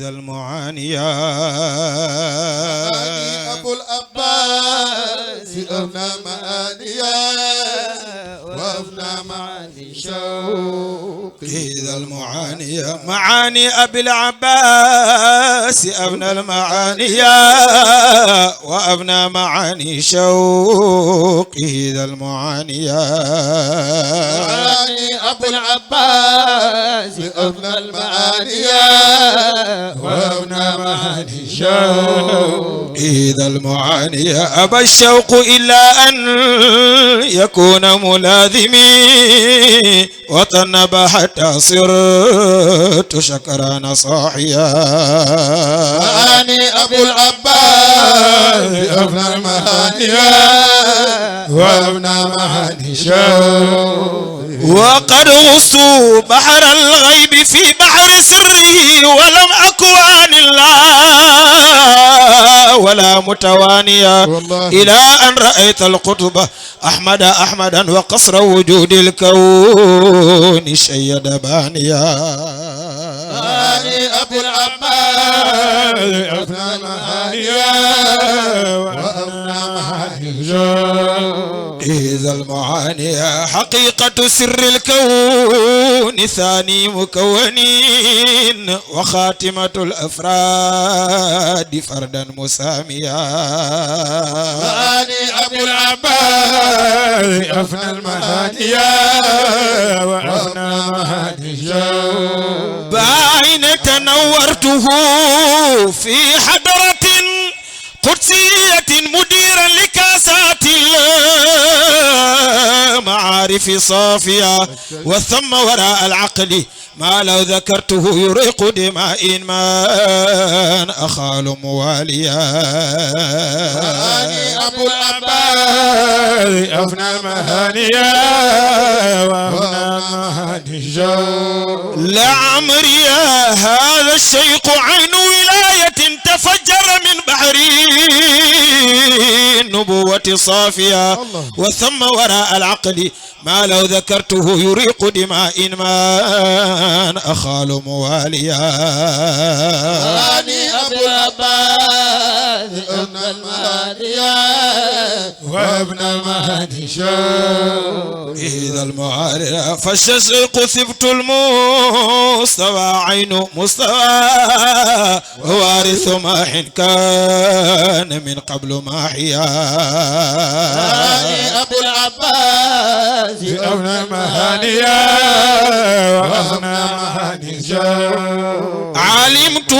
إذا المعانية أبو العباس أبنى معانيا وأبنى معاني شوق إذا المعانية معاني أبي العباس أبنى المعانية وأبنى معاني شوق إذا المعانية معاني أبو العباس أبنى المعانيا وأبنى معاني شوق إذا المعانية أبى الشوق إلا أن يكون ملاذمي وطنب حتى صرت شكران صاحيا معاني أبو العباس أبنى المعانيا وأبنى معاني شوق وقد غصوا بحر الغيب في بحر سره ولم أكوان الله ولا متوانيا إلى أن رأيت القطب أحمدا وقصر وجود الكون شيد بانيا معاني أبو العباس أبنى المعانيا وأبنى معاني شوق إذا المعاني حقيقة سر الكون ثاني مكونين وخاتمة الأفراد فردا مساميا معاني أبو العباس أفنى المعانيا وأفنى معاني شوق بأين تنورته في حضرة قدسية مديرا لكاسات المعارف صافية وثم وراء العقل ما لو ذكرته يريق دماء من أخال مواليا معاني أبو العباس أفنى المهانيا وأفنى معاني شوق لعمري هذا الشيخ عين ولاية تفجر من بحر النبوة صافية وثم وراء العقل ما لو ذكرته يريق دماء من أخال مواليا معاني أبو العباس أفنى المهانيا وأفنى المهاني شوق إذا المعارضة فالشسق ثبت المستوى عين مستوى ووارث ماح كان من قبل ماحيا معاني أبو العباس أفنى المهانيا وأفنى المهاني شوق علمت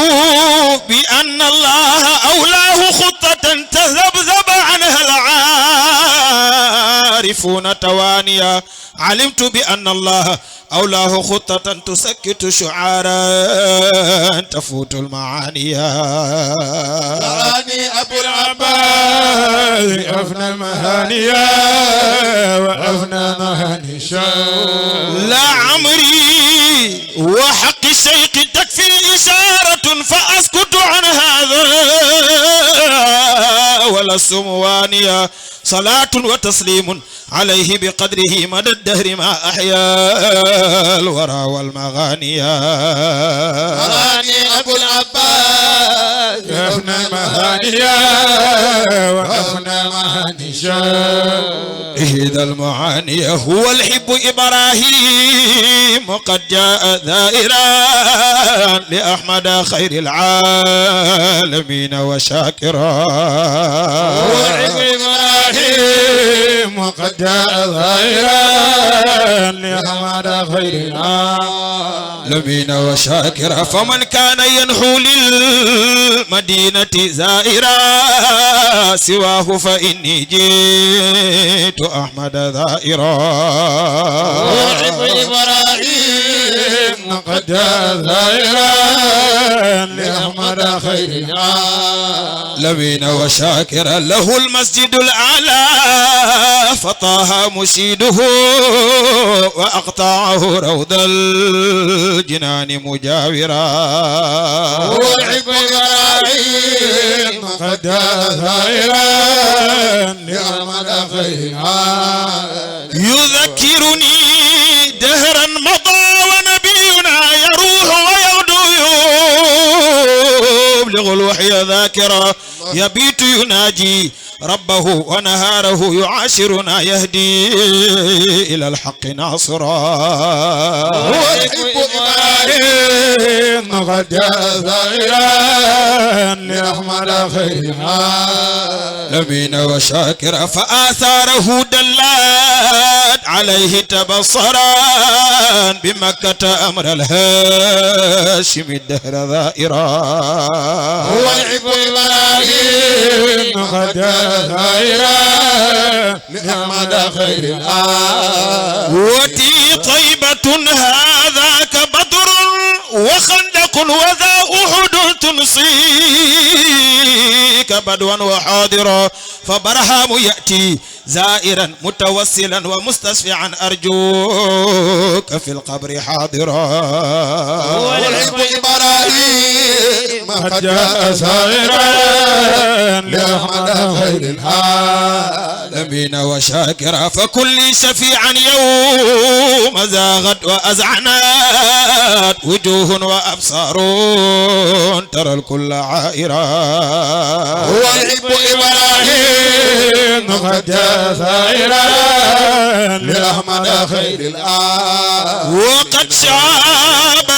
بأن الله أولاه خطة تذبذب عنها العارفون توانيا علمت بأن الله أولاه خطة تسكت شعارا تفوت المعانيا معاني أبو العباس أفنى المهانيا وأفنى مهاني شوق لعمري وحق الشيخ تكفي إشارة فأسكت عن هذا ولا السموانيا صلاة وتسليم عليه بقدره مدى الدهر ما أحيا الورى والمغانيا معاني أبو العباس أفنى المهانيا وأفنى مهاني شوق إذا المعاني هو الحب إبراهيم وقد جاء ذائرا لأحمد خير العالمين وشاكرا هو الحب إبراهيم وقد جاء ظاهرا لأحمد خير العالمين وشاكرا فمن كان ينحو للمدينة زائرا سواه فإني جئت أحمد ذائرا وحب إبراهيم وقد جاء ظاهرا لأحمد خير العالمين وشاكرا له المسجد الأعلى فطه مشيده وأقطعه روض الجنان مجاورا وحب إبراهيم وقد جاء ظاهرا لأحمد خير يذكرني دهرا مضى ونبينا يروح ويغدو يحيى ذاكرا يبيت يناجي ربه ونهاره يعاشرنا يهدي إلى الحق ناصرا هو يحب إبراهيم قد جاء ثائرا لأحمد خير العالمين وشاكرا فآثاره دلت عليه تبصرا بمكة أمر الهاشم الدهر ذائرا هو يحب إبراهيم قد جاء ثائرا لأحمد خير العالمين وتي طيبة هذاك بدر وخندق وذا أحد تنصيك بدوا وحاضرا فبرهام يأتي زائرا متوسلا ومستشفعا أرجوك في القبر حاضرا والحب إبراهيم قد جاء سائرا لأحمد خير العالمين وشاكرا فكل شفيعا يوم زاغت وأزعنات وجوه وأبصار ترى الكل عائرا والحب إبراهيم قد جاء ثائرا لأحمد خير العالمين وقد شاب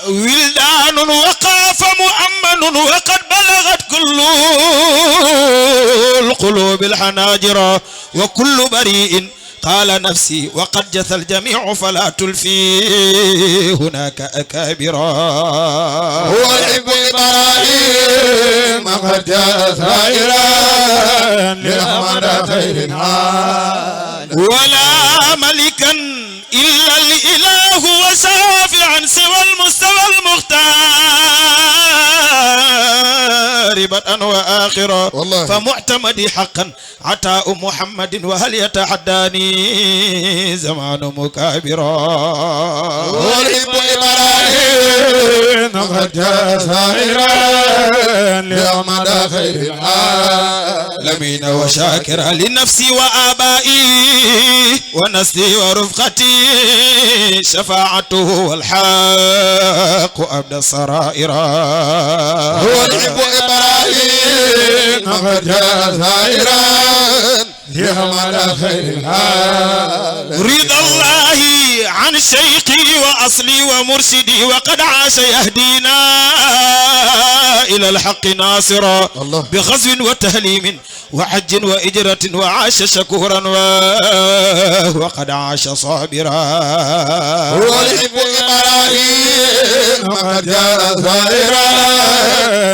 ولدان وقاف مؤمن وقد بلغت كل القلوب الحناجر وكل بريء قال نفسي وقد جثى الجميع فلا تلفي هناك أكابرا هو الحب إبراهيم قد جاء ثائرا لأحمد خير العالمين ولا ملكا إلا الإله وشافعا سوى المستوى المختار بدءا وآخرا فمعتمدي حقا عطاء محمد وهل يتحداني زمان مكابرا هو الحب إبراهيم قد جاء ثائرا لأحمد خير العالمين وشاكرا لنفسي وآبائي ونسلي ورفقتي شفاعته والحق أبدى السرائر هو الحب إبراهيم قد جاء ثائرا لأحمد خير العالمين رضا الله عن شيخي وأصلي ومرشدي وقد عاش يهدينا إلى الحق ناصرا بغزو وتهليم وحج وإجرة وعاش شكورا وقد عاش صابرا هو الحب إبراهيم قد جاء ثائرا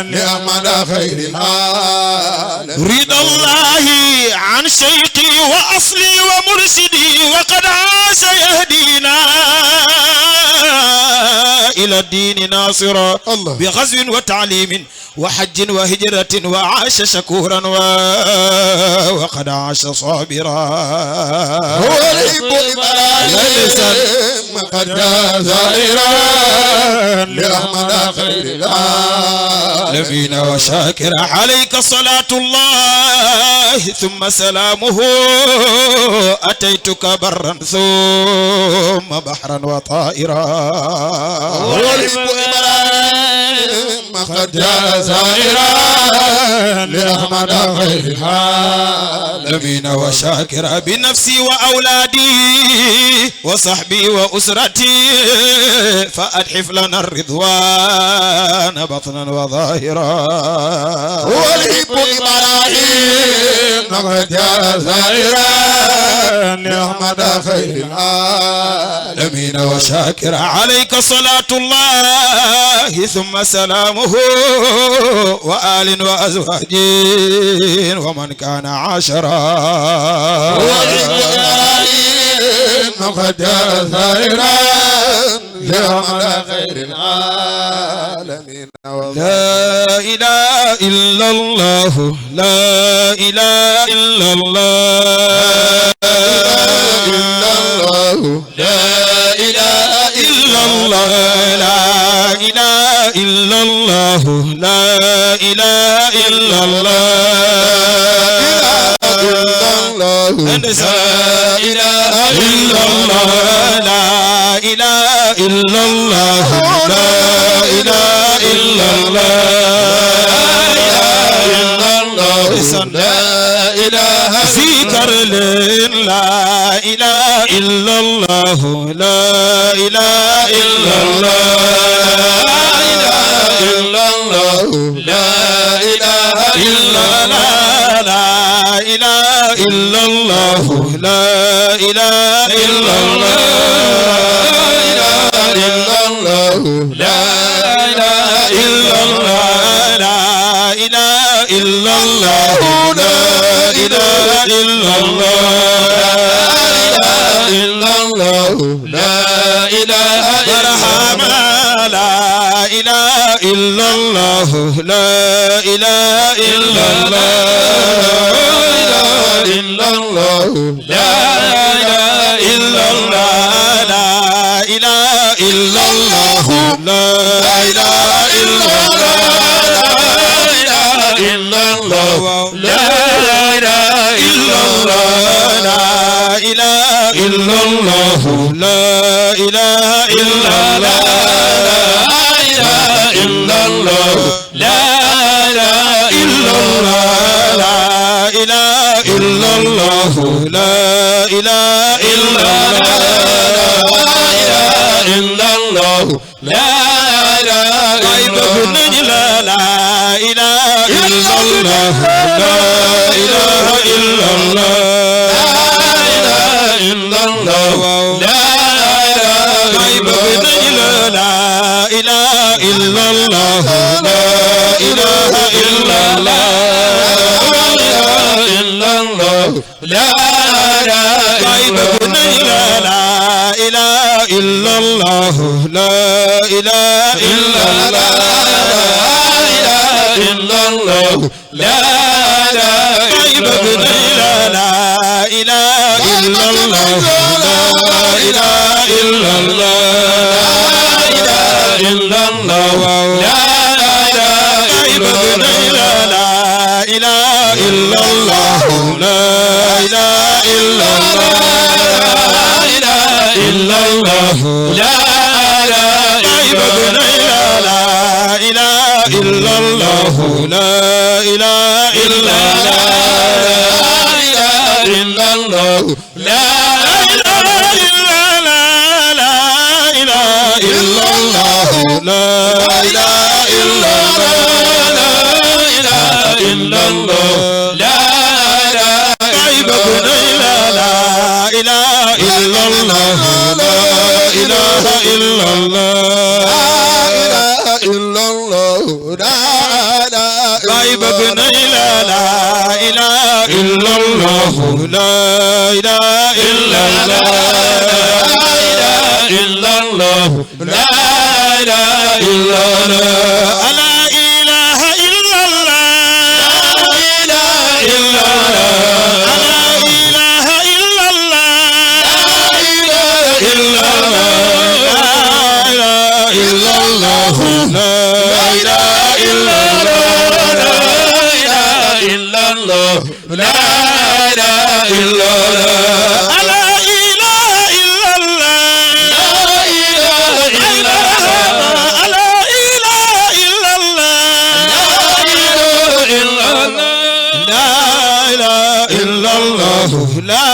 لأحمد خير العالمين رضا الله عن شيخي وأصلي ومرشدي وقد عاش يهدينا إلى الدين ناصرا بغزو وتعليم وحج وهجرة وعاش شكورا وقد عاش صابرا هو الحب إبراهيم قد جاء ثائرا لأحمد خير العالمين وشاكرا عليك صلاة الله ثم سلامه أتيتك برا ثم بحرا وطائرا هو الحب إبراهيم قد جاء ثائرا لأحمد خير العالمين وشاكرا بنفسي وأولادي وصحبي وأسرتي فأتحف لنا الرضوان بطنا وظاهرا هو الحب إبراهيم قد جاء ثائرا لأحمد خير العالمين وشاكرا عليك صلاة الله ثم سلامه وآل وأزواج ومن كان عاشرا هو الحب إبراهيم قد جاء ثائرا لأحمد خير العالمين لا إله إلا الله لا إله إلا الله لا إله إلا الله لا إله إلا الله لا إله إلا الله لا إله إلا الله لا إله إلا الله لا إله إلا الله لا إله إلا الله لا إله إلا الله إلا الله لا إله إلا الله لا إله إلا الله لا إله إلا الله لا إله إلا الله لا إله إلا الله لا إله إلا الله لا إله برحمة لا إله إلا الله لا إله إلا الله لا إله إلا الله لا إله إلا الله لا إله إلا الله لا إله إلا الله لا إله إلا الله لا إله إلا الله لا إله إلا الله لا إله إلا الله لا إله إلا الله لا إله طيب ابن لا إله إلا الله لا إله إلا الله طيب ابن لا إله إلا الله لا إله إلا الله طيب ابن لا إله إلا الله لا إله إلا الله طيب ابن لا إله إلا الله لا إله إلا الله طيب ابن لا إله إلا الله لا إله إلا الله طيب ابن لا إله إلا الله لا إله إلا الله لا إله إلا لا إله إلا الله لا إله إلا الله طيب ابن لا إله إلا الله لا إله إلا الله طيب ابن لا إله إلا الله لا إله إلا الله لا إله إلا الله لا إله إلا الله لا إله إلا الله إلا الله لا إله إلا الله لا إله إلا الله لا إله إلا الله لا إله إلا الله لا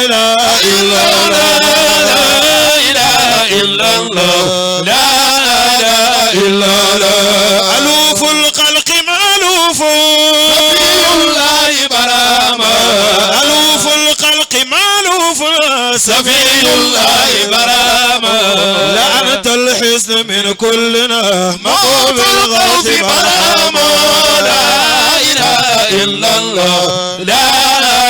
إله إلا الله لا إله إلا الله لا إله إلا الله ألوف الخلق مألوف ألوف الخلق مألوف سفي الله براما لعنة الحسن من كلنا مقوم الغوث براما لا إله إلا الله لا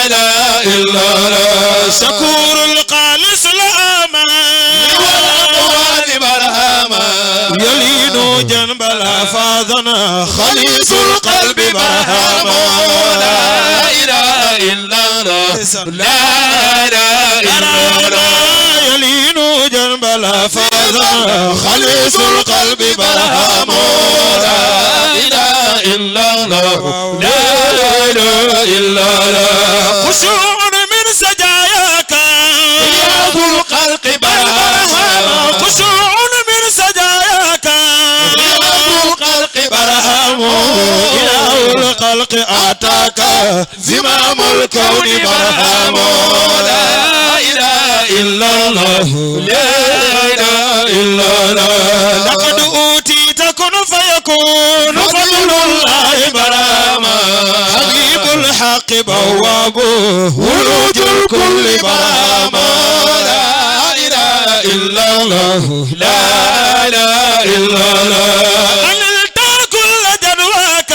إله إلا الله شكور القالس الأمان والأقوال برهاما يلين جنب الأفاضنا خليص القلب برهاما لا إله إلا الله لا إله إلا الله يلين جنب الأفاضنا خليص القلب برهاما لا إله إلا الله لا إله إلا الله خشوع من سجاياك رياض الخلق برهاما خشوع من سجاياك رياض الخلق برهاما إله الخلق الخلق أتاك زمام الكون برهام لا إله إلا الله لا إله إلا الله لقد أوتيت كن فيكون فضل الله براما حبيب الحق بوابه ولوج الكل براما لا إله إلا الله لا إله إلا الله أنلت كل جدواك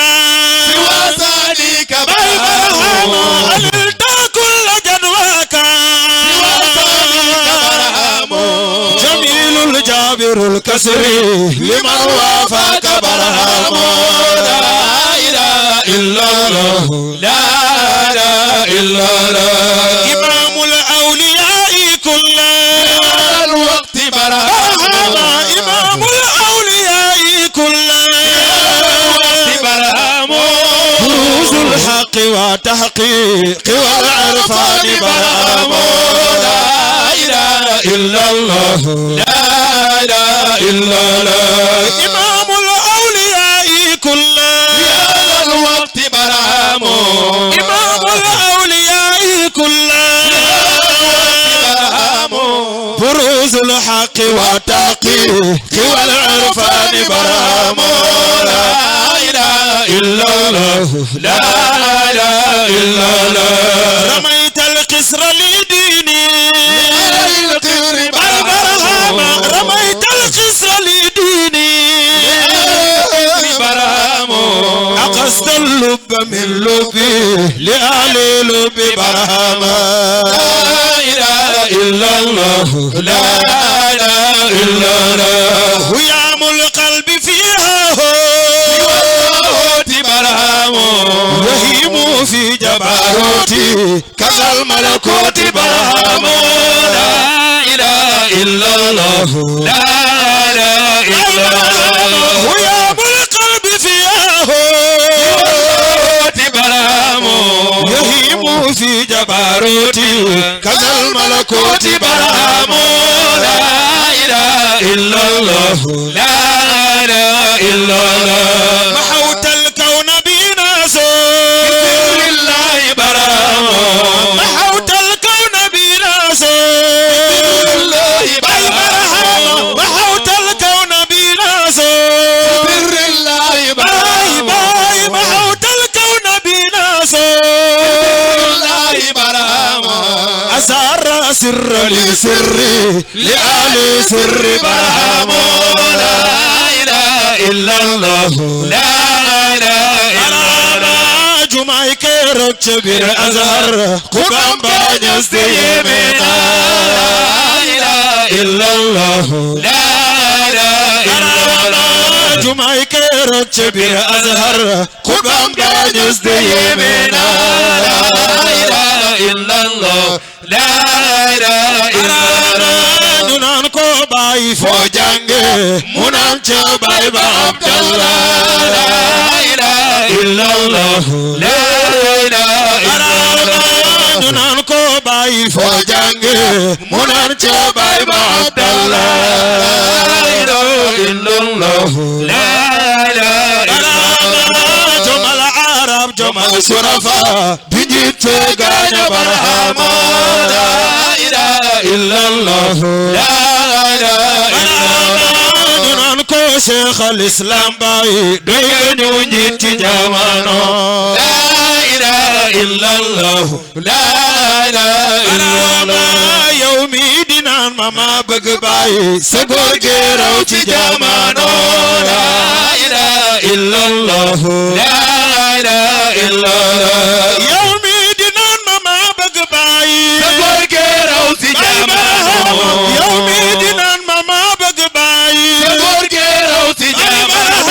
سوى صديق براما أنلت كل جدواك سوى صديق براما جميل الجابر الكسر لمن وافاك براما لا إله إلا الله لا إله إلا الله إمام الأولياء كلها الوقت برهما إمام الأولياء كلها الوقت برهما بروز الحق وتحقيق والعرفان برهما لا إله إلا الله لا إله إلا الله إمام الأولياء كلها الوقت برهما إمام الأولياء كلها بروز الحق والتحقيق والعرفان برهما لا إله إلا الله لا إله إلا الله رميت القصر لديني برهما رميت القصر لديني برهما أقصد اللب من لبي لأهل لبي برهما لا إله إلا الله لا إله إلا الله ويام القلب فيها هو برهما وهيم في جبروتي كذا الملكوت برهما لا إله إلا الله لا إله إلا الله ويام القلب فيها هو برهما يهيم في جبروتي كذا الملكوت برهما لا إله إلا الله لا إله إلا الله محوت الكون بناسه بسر الله برهما محوت الكون بناسه بسر الله برهما محوت الكون بناسه بسر الله برهما محوت الكون بناسه بسر الله برهما أسر سر لسري لآل سر برهما لا إله إلا الله لا إله إلا الله جمعي كيرك شبير أزهر قبام بانيس ديمنا لا إله إلا الله لا إله إلا الله جمعي كيرك شبير أزهر قبام بانيس ديمنا لا إله إلا الله لا إله إلا الله نان كو باي فو جانغي منان چو باي با عبد الله لا إله إلا الله لا إله إلا الله نان كو باي فو جانغي منان چو باي با عبد الله لا إله إلا الله لا إله إلا الله جمال عرب جمال شرفا بنجيت غانا برهما لا إله إلا الله لا إله إلا الله نانكو شيخ الإسلام باي دوينو نجيت جامانو لا إله إلا الله لا إله إلا الله يومي دينان ماما بغباي سغور غيرو تي جامانو لا إله إلا الله لا إله إلا الله يومي دينان ماما بغباي سغور غيرو تي جامانو يومي دينان ماما بغباي سغور غيرو تي جامانو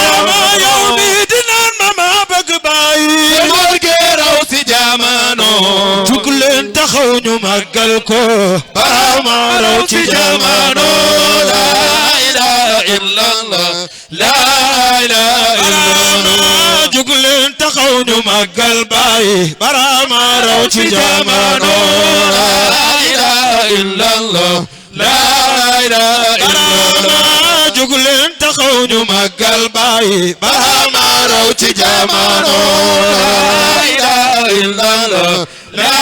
يومي دينان ماما بغباي سغور غيرو تي جامانو جوكلن تخاو ñu magal ko barama raw ci jamano la ilaha illallah la ilaha illallah juglen taxaw ñu magal bay barama raw ci jamano la ilaha illallah la ilaha illallah juglen taxaw ñu màggal baay Barhama raw ci jamono la ilaha illallah la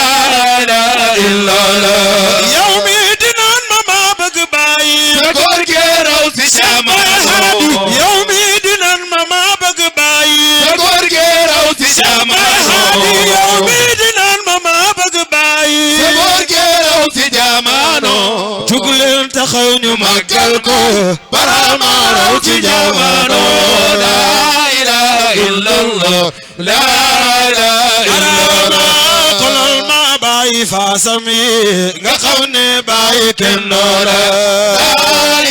ilaha illallah yow mi dinaan ma maa bëgg baay sa góor gi raw ci jamono yow mi dinaan ma maa bëgg baay sa góor gi raw ci jamono yow mi dinaan ma maa bëgg baay sa góor gi raw ci jamono jug leen taxaw ñu màggal ko Barhama raw ci jamono la ilaha illallah la ilaha illallah kolal ma baay faasam yi nga xam ne baay kenn la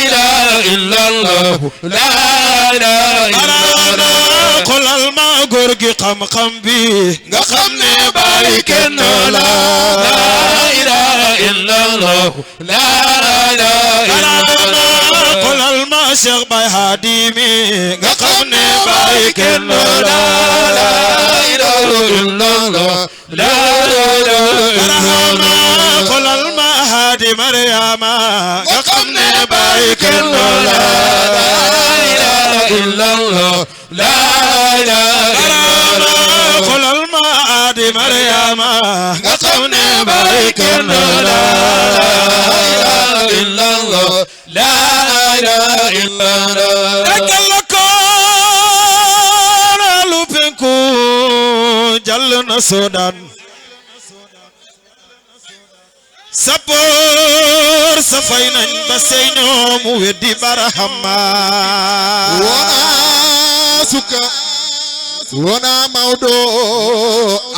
ilaha illallah la ilaha illallah kolal ma góor gi xam-xam bi nga xam ne baay kenn la ilaha illallah la ilaha illallah kolal ma Cheikh Baay Hadimi nga xam ne baay kenn la ilaha illallah la ilaha illallah kolal ma Hadi Mariama nga xam ne baay kenn la ilaha illallah la ilaha illallah kolal ma Hadi Mariama nga xam ne baay kenn la ilaha illallah la ilaha illallah akalla ko lu penku jàll na Sudan sapor sa fay nañ ba sey ñoom weddi Barhama wona suka wona mawdo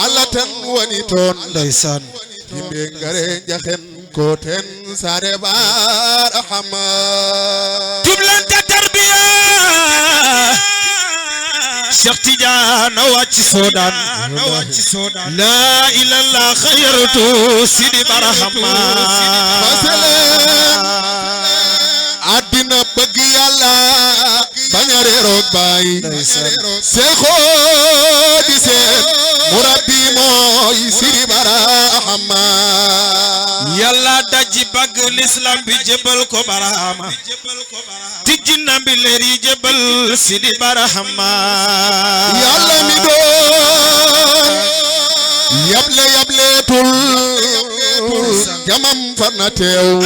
Allah tan woni toon ndeysaan yimɓe ngare njahen ko ten sare Barhama jublante tarbiya Cheikh Tidiane wàcc Sudan la ilallah khayratu Sidi Barhama àddina bëgg Yàlla bañ a réeroog baay Seexo di seen murabbi mooy Sidi Barhama Yàlla daji bagg l'islam bi jébal ko Barhama tijji nambi leer yi jébal Sidi Barhama Yàlla mi doon yableetul jamam far na teew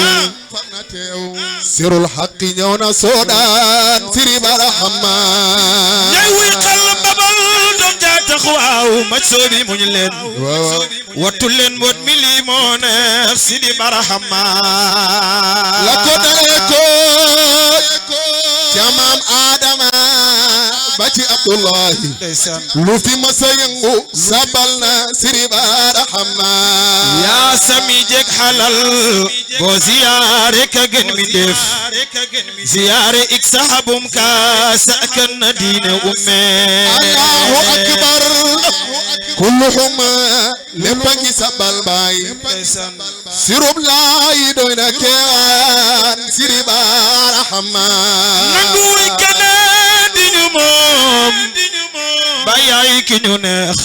sirul haqqi ñëw na Sudan Sidi Barhama ñay wuy xal babal doom jaa tax waaw maj soobi muñ leen wattu leen mbot mi lii moo neex Sidi Barhama la ko dalee ko ca maam Adama ba ci Abdullahi lu fi masa yëngu sabal na Sidi Barhama yaa sami jeg halal boo ziyaare ka gën mi def ziyaare ik sahabum ka sakan na diine umme Allahu akbar kulluhum lépp a ngi sabal baay sirub laay doy na keewaan Sidi Barhama nanguy kana di ñu moom bayaay ki ñu neex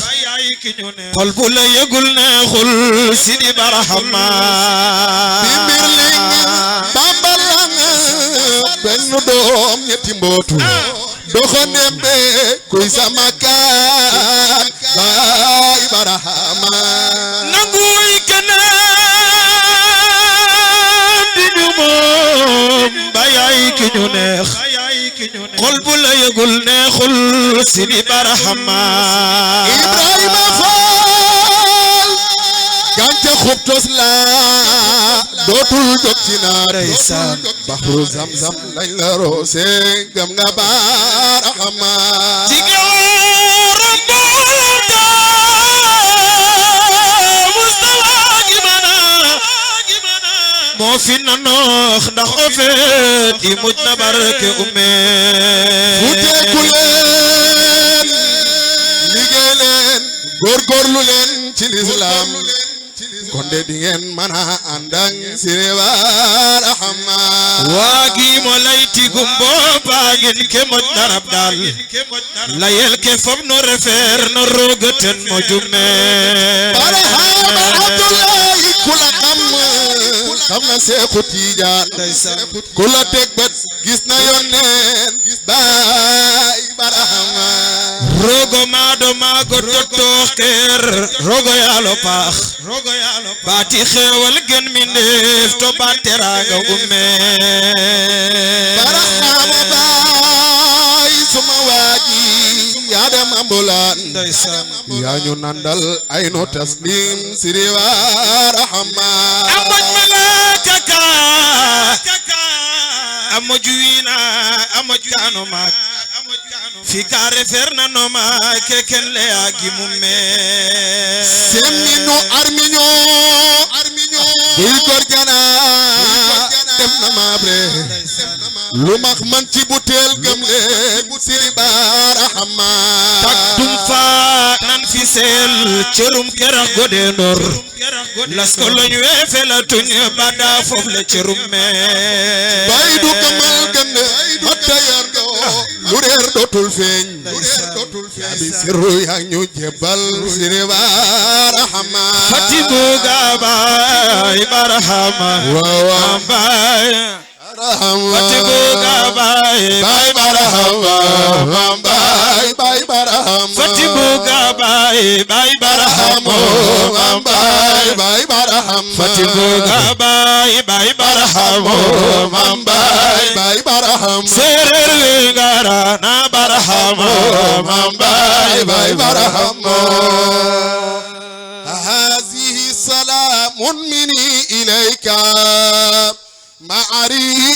xol bu la yëgul neexul Sidi Barhama bi mbir ling bambalang benn doom ñetti mbootu doxonem be kuy sama kaan baay Barhama nanguy kana di ñu moom bayaay ki ñu neex xol bu la yëgul neexul Sidi Barhama Ibrahima Fall gàncax xubtos la dootul jóg ci naar baxru zamzam lañ la roose gëm nga Barhama moo fi na noox ndax ofeet yi mujj na barke umme futeeku leen liggéey leen góorgóorlu leen ci lislaam kon de di ngeen mën a ànd ak Sidi Barhama waa gi mo layti gumbo baagin ke moj narab daal layel ke fob no refeer no rogaten mo jumme Barhama Abdullahi kula xam xam na Seexu Tijaan ku la teg bët gis na yónneen baay barahama rogo maado maago tottoo xeer rogo yaalo paax baati xeewal gën mi ndeef to ba teraanga umme barahama baay suma waaji yaa dem ambulaan yaa ñu nandal ay no taslim siriwa rahama amoj malaaka ka amoj wiina amoj kaano maak fi kaare ferna no ma keken le agi mumme semino armiño buy gorjana dem na mabre lu max man ci butel gëm leen siri barahama tak dum fa nan fi sel cerum kera gode nor las ko lañ wefe la tuñ bada fof le cerum me bay du kamal gën hatta yar do lu reer dootul feeñ abi sirru yaa ñu jebal siri barahama fatibu gabay barahama wa bay fatibu gabay bay barahama bay barahama fatibu gabay bay barahama bay barahama fatibu gabay bay barahama bay barahama serer wi ngara na barahama bay barahama hazihi salamun minni ilayka ma'ari